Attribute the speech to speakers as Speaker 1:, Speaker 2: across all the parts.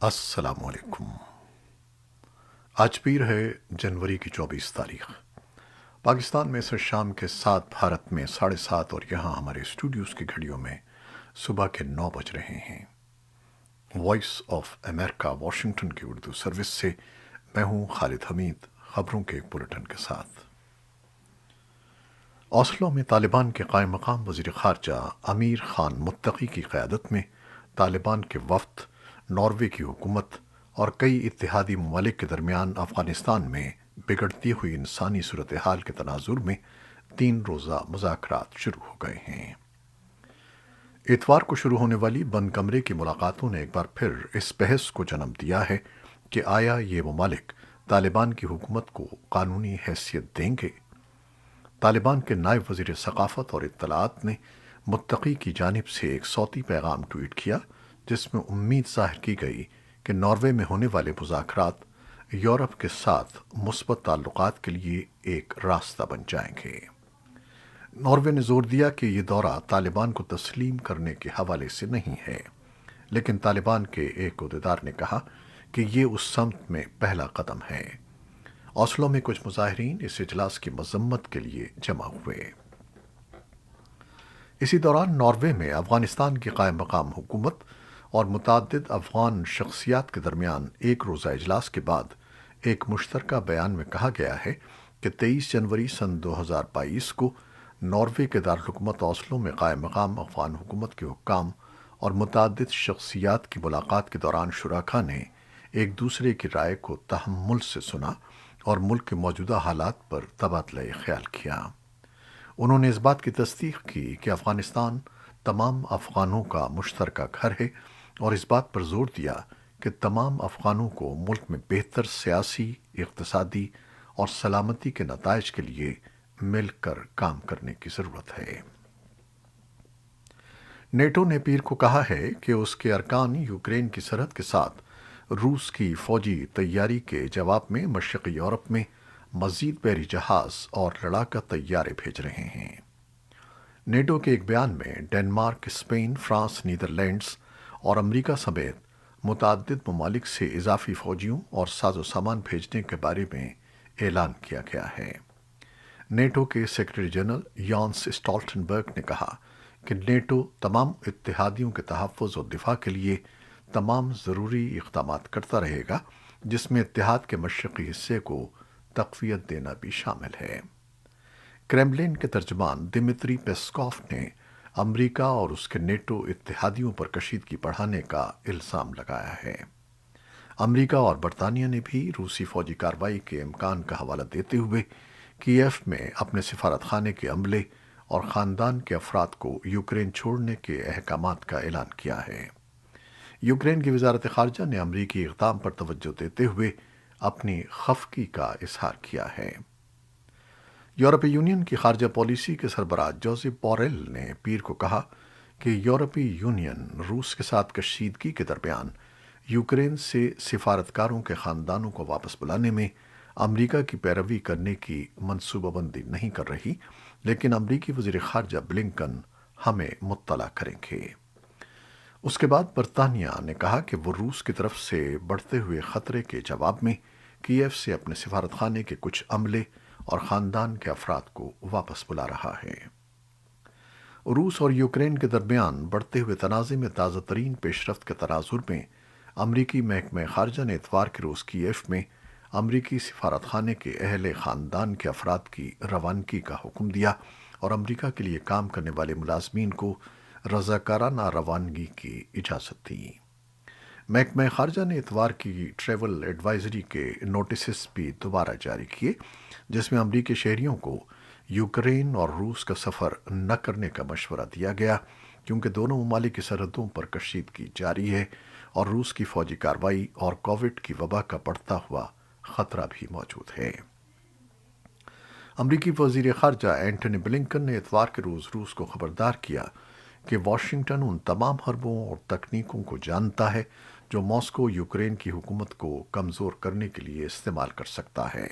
Speaker 1: السلام علیکم۔ آج پیر ہے جنوری کی 24 تاریخ۔ پاکستان میں سے شام کے 7، بھارت میں 7:30، اور یہاں ہمارے اسٹوڈیوز کی گھڑیوں میں صبح کے 9 بج رہے ہیں۔ وائس آف امریکہ واشنگٹن کی اردو سروس سے میں ہوں خالد حمید، خبروں کے ایک بلٹن کے ساتھ۔ اوسلو میں طالبان کے قائم مقام وزیر خارجہ امیر خان متقی کی قیادت میں طالبان کے وفد، ناروے کی حکومت اور کئی اتحادی ممالک کے درمیان افغانستان میں بگڑتی ہوئی انسانی صورتحال کے تناظر میں 3 روزہ مذاکرات شروع ہو گئے ہیں۔ اتوار کو شروع ہونے والی بند کمرے کی ملاقاتوں نے ایک بار پھر اس بحث کو جنم دیا ہے کہ آیا یہ ممالک طالبان کی حکومت کو قانونی حیثیت دیں گے۔ طالبان کے نائب وزیر ثقافت اور اطلاعات نے متقی کی جانب سے ایک صوتی پیغام ٹویٹ کیا، جس میں امید ظاہر کی گئی کہ ناروے میں ہونے والے مذاکرات یورپ کے ساتھ مثبت تعلقات کے لیے ایک راستہ بن جائیں گے۔ ناروے نے زور دیا کہ یہ دورہ طالبان کو تسلیم کرنے کے حوالے سے نہیں ہے، لیکن طالبان کے ایک عہدیدار نے کہا کہ یہ اس سمت میں پہلا قدم ہے۔ اوسلو میں کچھ مظاہرین اس اجلاس کی مذمت کے لیے جمع ہوئے۔ اسی دوران ناروے میں افغانستان کی قائم مقام حکومت اور متعدد افغان شخصیات کے درمیان ایک روزہ اجلاس کے بعد ایک مشترکہ بیان میں کہا گیا ہے کہ 23 جنوری سن 2022 کو ناروے کے دارالحکومت اوسلو میں قائم مقام افغان حکومت کے حکام اور متعدد شخصیات کی ملاقات کے دوران شرکاء نے ایک دوسرے کی رائے کو تحمل سے سنا اور ملک کے موجودہ حالات پر تبادلہ خیال کیا۔ انہوں نے اس بات کی تصدیق کی کہ افغانستان تمام افغانوں کا مشترکہ گھر ہے، اور اس بات پر زور دیا کہ تمام افغانوں کو ملک میں بہتر سیاسی، اقتصادی اور سلامتی کے نتائج کے لیے مل کر کام کرنے کی ضرورت ہے۔ نیٹو نے پیر کو کہا ہے کہ اس کے ارکان یوکرین کی سرحد کے ساتھ روس کی فوجی تیاری کے جواب میں مشرقی یورپ میں مزید بحری جہاز اور لڑاکا طیارے بھیج رہے ہیں۔ نیٹو کے ایک بیان میں ڈنمارک، اسپین، فرانس، نیدرلینڈز اور امریکہ سمیت متعدد ممالک سے اضافی فوجیوں اور ساز و سامان بھیجنے کے بارے میں اعلان کیا گیا ہے۔ نیٹو کے سیکرٹری جنرل یانس اسٹالٹنبرگ نے کہا کہ نیٹو تمام اتحادیوں کے تحفظ اور دفاع کے لیے تمام ضروری اقدامات کرتا رہے گا، جس میں اتحاد کے مشرقی حصے کو تقویت دینا بھی شامل ہے۔ کریملن کے ترجمان دمتری پیسکوف نے امریکہ اور اس کے نیٹو اتحادیوں پر کشیدگی بڑھانے کا الزام لگایا ہے۔ امریکہ اور برطانیہ نے بھی روسی فوجی کارروائی کے امکان کا حوالہ دیتے ہوئے کیف میں اپنے سفارت خانے کے عملے اور خاندان کے افراد کو یوکرین چھوڑنے کے احکامات کا اعلان کیا ہے۔ یوکرین کی وزارت خارجہ نے امریکی اقدام پر توجہ دیتے ہوئے اپنی خفگی کا اظہار کیا ہے۔ یورپی یونین کی خارجہ پالیسی کے سربراہ جوزپ بوریل نے پیر کو کہا کہ یورپی یونین روس کے ساتھ کشیدگی کے درمیان یوکرین سے سفارتکاروں کے خاندانوں کو واپس بلانے میں امریکہ کی پیروی کرنے کی منصوبہ بندی نہیں کر رہی، لیکن امریکی وزیر خارجہ بلنکن ہمیں مطلع کریں گے۔ اس کے بعد برطانیہ نے کہا کہ وہ روس کی طرف سے بڑھتے ہوئے خطرے کے جواب میں کیف سے اپنے سفارت خانے کے کچھ عملے اور خاندان کے افراد کو واپس بلا رہا ہے۔ روس اور یوکرین کے درمیان بڑھتے ہوئے تنازع میں تازہ ترین پیش رفت کے تناظر میں امریکی محکمہ خارجہ نے اتوار کے روز کیف میں امریکی سفارت خانے کے اہل خاندان کے افراد کی روانگی کا حکم دیا اور امریکہ کے لیے کام کرنے والے ملازمین کو رضاکارانہ روانگی کی اجازت دی۔ محکمہ خارجہ نے اتوار کی ٹریول ایڈوائزری کے نوٹسز بھی دوبارہ جاری کیے، جس میں امریکی شہریوں کو یوکرین اور روس کا سفر نہ کرنے کا مشورہ دیا گیا، کیونکہ دونوں ممالک کی سرحدوں پر کشیدگی جاری ہے اور روس کی فوجی کارروائی اور کووڈ کی وبا کا بڑھتا ہوا خطرہ بھی موجود ہے۔ امریکی وزیر خارجہ اینٹونی بلنکن نے اتوار کے روز روس کو خبردار کیا کہ واشنگٹن ان تمام حربوں اور تکنیکوں کو جانتا ہے جو ماسکو یوکرین کی حکومت کو کمزور کرنے کے لیے استعمال کر سکتا ہے،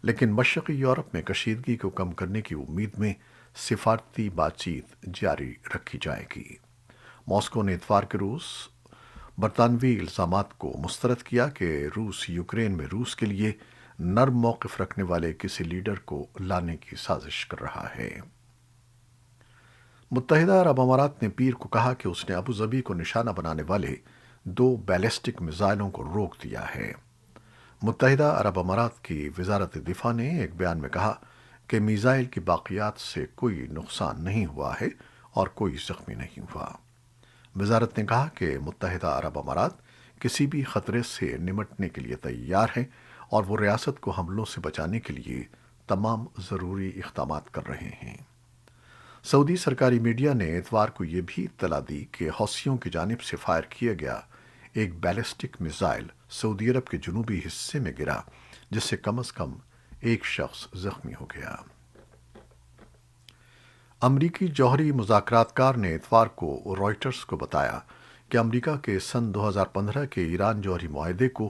Speaker 1: لیکن مشرقی یورپ میں کشیدگی کو کم کرنے کی امید میں سفارتی بات چیت جاری رکھی جائے گی۔ ماسکو نے اتوار کے روز برطانوی الزامات کو مسترد کیا کہ روس یوکرین میں روس کے لیے نرم موقف رکھنے والے کسی لیڈر کو لانے کی سازش کر رہا ہے۔ متحدہ عرب امارات نے پیر کو کہا کہ اس نے ابوظبی کو نشانہ بنانے والے 2 بیلسٹک میزائلوں کو روک دیا ہے۔ متحدہ عرب امارات کی وزارت دفاع نے ایک بیان میں کہا کہ میزائل کی باقیات سے کوئی نقصان نہیں ہوا ہے اور کوئی زخمی نہیں ہوا۔ وزارت نے کہا کہ متحدہ عرب امارات کسی بھی خطرے سے نمٹنے کے لیے تیار ہے اور وہ ریاست کو حملوں سے بچانے کے لیے تمام ضروری اقدامات کر رہے ہیں۔ سعودی سرکاری میڈیا نے اتوار کو یہ بھی اطلاع دی کہ حوثیوں کی جانب سے فائر کیا گیا ایک بیلسٹک میزائل سعودی عرب کے جنوبی حصے میں گرا، جس سے کم از کم ایک شخص زخمی ہو گیا۔ امریکی جوہری مذاکرات کار نے اتوار کو رائٹرز کو بتایا کہ امریکہ کے سن 2015 کے ایران جوہری معاہدے کو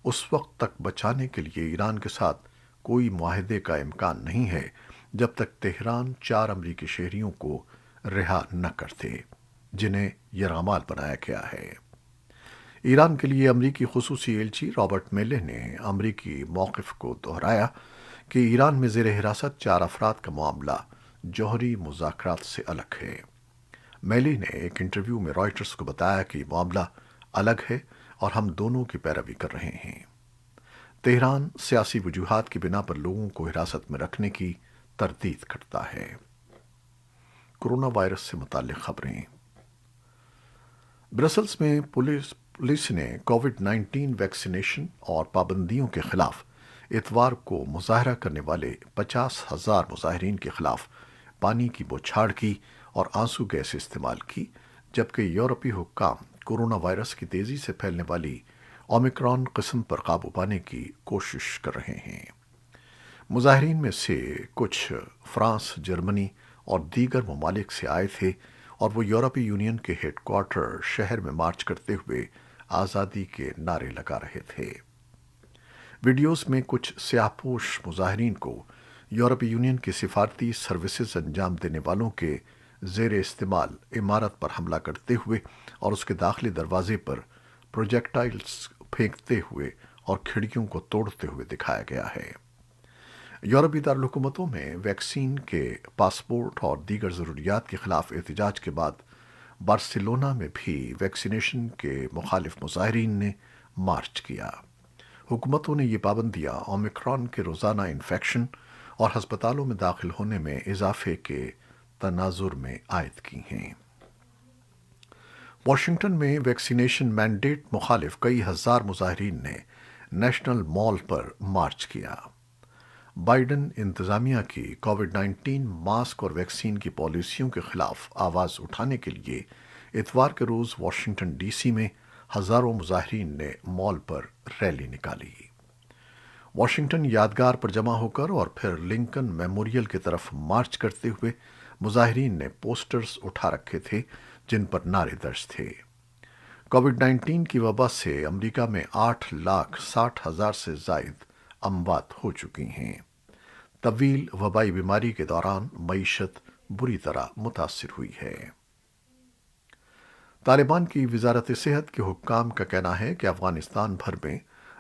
Speaker 1: اس وقت تک بچانے کے لیے ایران کے ساتھ کوئی معاہدے کا امکان نہیں ہے جب تک تہران 4 امریکی شہریوں کو رہا نہ کرتے، جنہیں یرغمال بنایا گیا ہے۔ ایران کے لیے امریکی خصوصی ایلچی رابرٹ میلے نے امریکی موقف کو دہرایا کہ ایران میں زیر حراست 4 افراد کا معاملہ جوہری مذاکرات سے الگ ہے۔ میلی نے ایک انٹرویو میں رائٹرز کو بتایا کہ یہ معاملہ الگ ہے اور ہم دونوں کی پیروی کر رہے ہیں۔ تہران سیاسی وجوہات کی بنا پر لوگوں کو حراست میں رکھنے کی تردید کرتا ہے۔ کورونا وائرس سے متعلق خبریں۔ برسلز میں پولیس نے کووڈ-19 ویکسینیشن اور پابندیوں کے خلاف اتوار کو مظاہرہ کرنے والے 50,000 مظاہرین کے خلاف پانی کی بوچھاڑ کی اور آنسو گیس استعمال کی، جبکہ یورپی حکام کورونا وائرس کی تیزی سے پھیلنے والی اومیکرون قسم پر قابو پانے کی کوشش کر رہے ہیں۔ مظاہرین میں سے کچھ فرانس، جرمنی اور دیگر ممالک سے آئے تھے اور وہ یورپی یونین کے ہیڈ کوارٹر شہر میں مارچ کرتے ہوئے آزادی کے نعرے لگا رہے تھے۔ ویڈیوز میں کچھ سیاہ پوش مظاہرین کو یورپی یونین کی سفارتی سروسز انجام دینے والوں کے زیر استعمال عمارت پر حملہ کرتے ہوئے اور اس کے داخلی دروازے پر پروجیکٹائلز پھینکتے ہوئے اور کھڑکیوں کو توڑتے ہوئے دکھایا گیا ہے۔ یورپی دارالحکومتوں میں ویکسین کے پاسپورٹ اور دیگر ضروریات کے خلاف احتجاج کے بعد بارسلونا میں بھی ویکسینیشن کے مخالف مظاہرین نے مارچ کیا۔ حکومتوں نے یہ پابندیاں اومیکرون کے روزانہ انفیکشن اور ہسپتالوں میں داخل ہونے میں اضافے کے تناظر میں عائد کی ہیں۔ واشنگٹن میں ویکسینیشن مینڈیٹ مخالف کئی ہزار مظاہرین نے نیشنل مال پر مارچ کیا۔ بائیڈن انتظامیہ کی کووڈ-19 ماسک اور ویکسین کی پالیسیوں کے خلاف آواز اٹھانے کے لیے اتوار کے روز واشنگٹن ڈی سی میں ہزاروں مظاہرین نے مال پر ریلی نکالی۔ واشنگٹن یادگار پر جمع ہو کر اور پھر لنکن میموریل کی طرف مارچ کرتے ہوئے مظاہرین نے پوسٹرز اٹھا رکھے تھے جن پر نعرے درج تھے۔ کووڈ-19 کی وبا سے امریکہ میں 8,60,000 سے زائد اموات ہو چکی ہیں۔ طویل وبائی بیماری کے دوران معیشت بری طرح متاثر ہوئی ہے۔ طالبان کی وزارت صحت کے حکام کا کہنا ہے کہ افغانستان بھر میں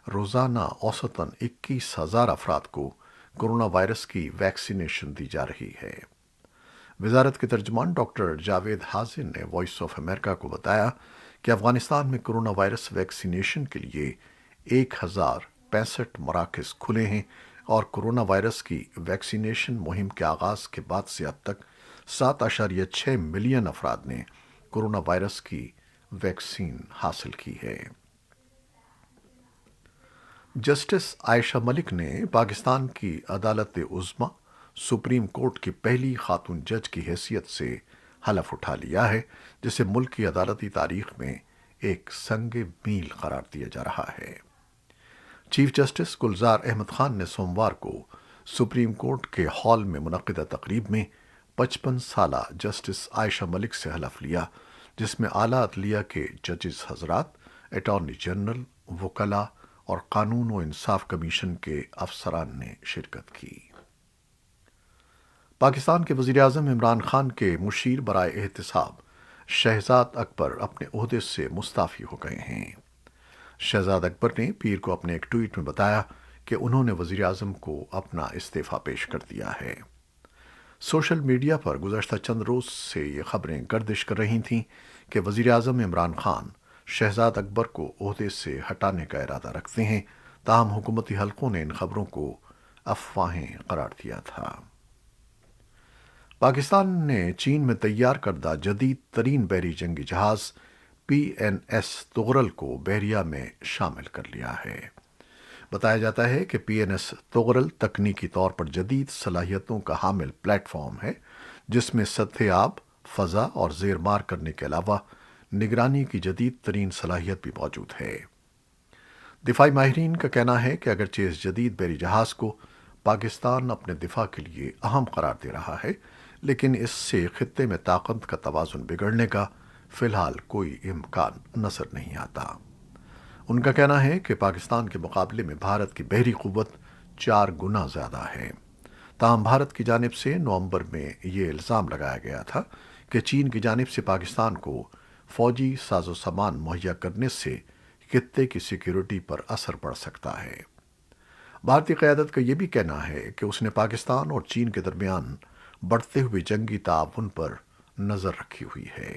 Speaker 1: روزانہ اوسطاً 21,000 افراد کو کورونا وائرس کی ویکسینیشن دی جا رہی ہے۔ وزارت کے ترجمان ڈاکٹر جاوید حازن نے وائس آف امریکہ کو بتایا کہ افغانستان میں کورونا وائرس ویکسینیشن کے لیے 1,065 مراکز کھلے ہیں اور کورونا وائرس کی ویکسینیشن مہم کے آغاز کے بعد سے اب تک 7.6 ملین افراد نے کورونا وائرس کی ویکسین حاصل کی ہے۔ جسٹس عائشہ ملک نے پاکستان کی عدالت عظمیٰ سپریم کورٹ کی پہلی خاتون جج کی حیثیت سے حلف اٹھا لیا ہے، جسے ملک کی عدالتی تاریخ میں ایک سنگ میل قرار دیا جا رہا ہے۔ چیف جسٹس گلزار احمد خان نے سوموار کو سپریم کورٹ کے ہال میں منعقدہ تقریب میں 55 سالہ جسٹس عائشہ ملک سے حلف لیا، جس میں اعلیٰ عدلیہ کے ججز حضرات، اٹارنی جنرل، وکلاء اور قانون و انصاف کمیشن کے افسران نے شرکت کی۔ پاکستان کے وزیر اعظم عمران خان کے مشیر برائے احتساب شہزاد اکبر اپنے عہدے سے مستعفی ہو گئے ہیں۔ شہزاد اکبر نے پیر کو اپنے ایک ٹویٹ میں بتایا کہ انہوں نے وزیر اعظم کو اپنا استعفیٰ پیش کر دیا ہے۔ سوشل میڈیا پر گزشتہ چند روز سے یہ خبریں گردش کر رہی تھیں کہ وزیر اعظم عمران خان شہزاد اکبر کو عہدے سے ہٹانے کا ارادہ رکھتے ہیں، تاہم حکومتی حلقوں نے ان خبروں کو افواہیں قرار دیا تھا۔ پاکستان نے چین میں تیار کردہ جدید ترین بحری جنگی جہاز PNS تغرل کو بحریہ میں شامل کر لیا ہے۔ بتایا جاتا ہے کہ PNS تغرل تکنیکی طور پر جدید صلاحیتوں کا حامل پلیٹ فارم ہے، جس میں سطح آب، فضا اور زیر مار کرنے کے علاوہ نگرانی کی جدید ترین صلاحیت بھی موجود ہے۔ دفاعی ماہرین کا کہنا ہے کہ اگرچہ اس جدید بحری جہاز کو پاکستان اپنے دفاع کے لیے اہم قرار دے رہا ہے، لیکن اس سے خطے میں طاقت کا توازن بگڑنے کا فی الحال کوئی امکان نظر نہیں آتا۔ ان کا کہنا ہے کہ پاکستان کے مقابلے میں بھارت کی بحری قوت 4 گنا زیادہ ہے۔ تاہم بھارت کی جانب سے نومبر میں یہ الزام لگایا گیا تھا کہ چین کی جانب سے پاکستان کو فوجی ساز و سامان مہیا کرنے سے خطے کی سیکیورٹی پر اثر پڑ سکتا ہے۔ بھارتی قیادت کا یہ بھی کہنا ہے کہ اس نے پاکستان اور چین کے درمیان بڑھتے ہوئے جنگی تعاون پر نظر رکھی ہوئی ہے۔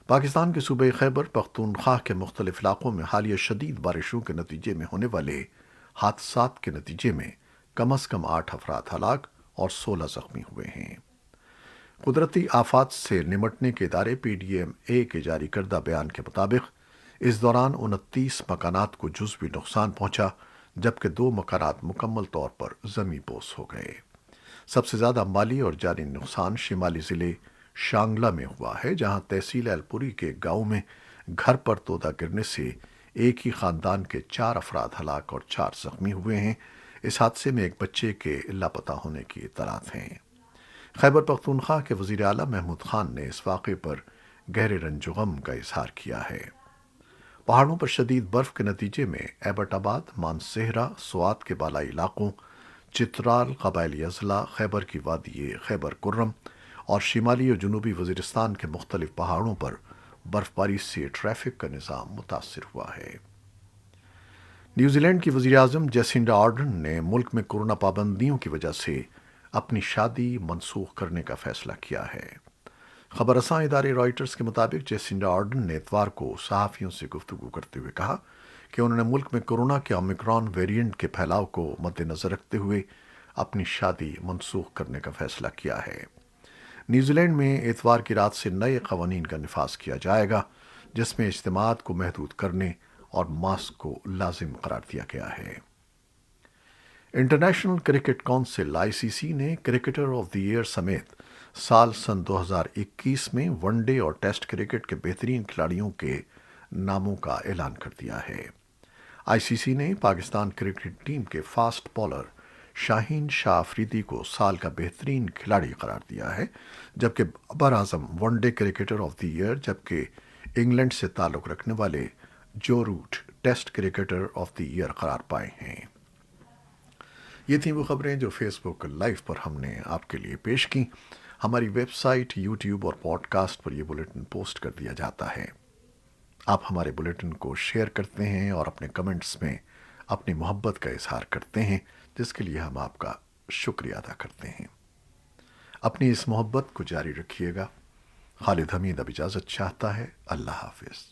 Speaker 1: پاکستان کے صوبہ خیبر پختونخوا کے مختلف علاقوں میں حالیہ شدید بارشوں کے نتیجے میں ہونے والے حادثات کے نتیجے میں کم از کم 8 افراد ہلاک اور 16 زخمی ہوئے ہیں۔ قدرتی آفات سے نمٹنے کے ادارے PDMA کے جاری کردہ بیان کے مطابق اس دوران 29 مکانات کو جزوی نقصان پہنچا، جبکہ 2 مکانات مکمل طور پر زمیں بوس ہو گئے۔ سب سے زیادہ مالی اور جانی نقصان شمالی ضلع شانگلہ میں ہوا ہے، جہاں تحصیل ایلپوری کے گاؤں میں گھر پر تودا گرنے سے ایک ہی خاندان کے 4 افراد ہلاک اور 4 زخمی ہوئے ہیں۔ اس حادثے میں ایک بچے کے لاپتہ ہونے کی اطلاعات ہیں۔ خیبر پختونخوا کے وزیر اعلیٰ محمود خان نے اس واقعے پر گہرے رنج و غم کا اظہار کیا ہے۔ پہاڑوں پر شدید برف کے نتیجے میں ایبٹ آباد، مانسہرہ، سوات کے بالائی علاقوں، چترال، قبائلی اضلاع، خیبر کی وادی خیبر کرم اور شمالی اور جنوبی وزیرستان کے مختلف پہاڑوں پر برف باری سے ٹریفک کا نظام متاثر ہوا ہے۔ نیوزی لینڈ کی وزیر اعظم جیسنڈا آرڈن نے ملک میں کورونا پابندیوں کی وجہ سے اپنی شادی منسوخ کرنے کا فیصلہ کیا ہے۔ خبر رساں ادارے رائٹرز کے مطابق جیسنڈا آرڈن نے اتوار کو صحافیوں سے گفتگو کرتے ہوئے کہا کہ انہوں نے ملک میں کورونا کے اومیکرون ویریئنٹ کے پھیلاؤ کو مد نظر رکھتے ہوئے اپنی شادی منسوخ کرنے کا فیصلہ کیا ہے۔ نیوزی لینڈ میں اتوار کی رات سے نئے قوانین کا نفاذ کیا جائے گا، جس میں اجتماعات کو محدود کرنے اور ماسک کو لازم قرار دیا گیا ہے۔ انٹرنیشنل کرکٹ کونسل ICC نے کرکٹر آف دی ایئر سمیت سال سن 2021 میں ون ڈے اور ٹیسٹ کرکٹ کے بہترین کھلاڑیوں کے ناموں کا اعلان کر دیا ہے۔ ICC نے پاکستان کرکٹ ٹیم کے فاسٹ بالر شاہین شاہ افریدی کو سال کا بہترین کھلاڑی قرار دیا ہے، جبکہ Babar Azam one day cricketer of the year, جبکہ انگلینڈ سے تعلق رکھنے والے Joe Root test cricketer of the year قرار پائے ہیں۔ یہ تھیں وہ خبریں جو فیس بک لائیو پر ہم نے آپ کے لیے پیش کی۔ ہماری ویب سائٹ، یوٹیوب اور پوڈ کاسٹ پر یہ بلیٹن پوسٹ کر دیا جاتا ہے۔ آپ ہمارے بلیٹن کو شیئر کرتے ہیں اور اپنے کمنٹس میں اپنی محبت کا اظہار کرتے ہیں، جس کے لیے ہم آپ کا شکریہ ادا کرتے ہیں۔ اپنی اس محبت کو جاری رکھیے گا۔ خالد حمید اب اجازت چاہتا ہے۔ اللہ حافظ۔